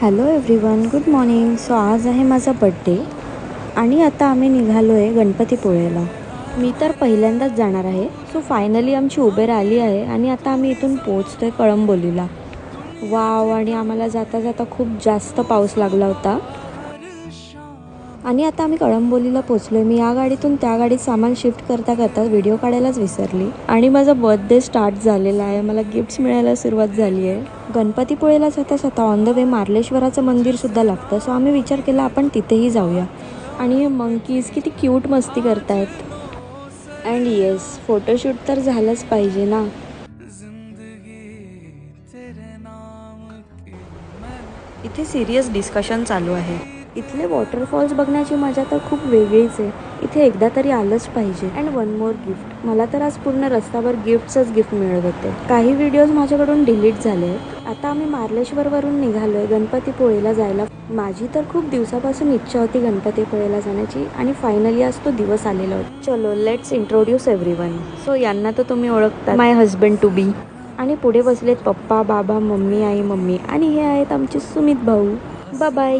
Hello everyone, good morning. So आज आहे माझा बड्डे आणि आता आम्ही निघालो आहे गणपतीपुळेला. मी तर पहिल्यांदाच जाणार आहे. सो फायनली आमची उबेर आली आहे आणि आता आम्ही इथून पोहोचतो आहे कळंबोलीला. वाव, आणि आम्हाला जाता जाता खूप जास्त पाऊस लागला होता. आणि आता आम्ही कळंबोलीला पोचलो आहे. मी या गाडीतून त्या गाडीत सामान शिफ्ट करता करता व्हिडिओ काढायलाच विसरली आणि माझा बर्थडे स्टार्ट झालेला आहे. मला गिफ्ट्स मिळायला सुरुवात झाली आहे. गणपतीपुळेला जाता जाता ऑन द वे मार्लेश्वराचं मंदिरसुद्धा लागतं. सो आम्ही विचार केला आपण तिथेही जाऊया. आणि हे मंकीज किती क्यूट मस्ती करतायत. अँड येस, फोटोशूट तर झालंच पाहिजे ना. इथे सिरियस डिस्कशन चालू आहे. इथले वॉटरफॉल्स बघण्याची मजा तर खूप वेगळीच आहे. इथे एकदा तरी आलंच पाहिजे. And one more gift. मला तर आज पूर्ण रस्त्यावर गिफ्टच गिफ्ट मिळत होते. काही व्हिडिओज माझ्याकडून डिलीट झाले आहेत. आता आम्ही मार्लेश्वरवरून निघालोय गणपतीपुळेला जायला. माझी तर खूप दिवसापासून इच्छा होती गणपतीपुळेला जाण्याची आणि फायनली आज तो दिवस आलेला होता. चलो लेट्स इंट्रोड्यूस एव्हरीवन. सो यांना तर तुम्ही ओळखता, माय हजबंड टू बी. आणि पुढे बसलेत पप्पा, बाबा, मम्मी, आई, मम्मी आणि हे आहेत आमचे सुमित भाऊ. Bye bye.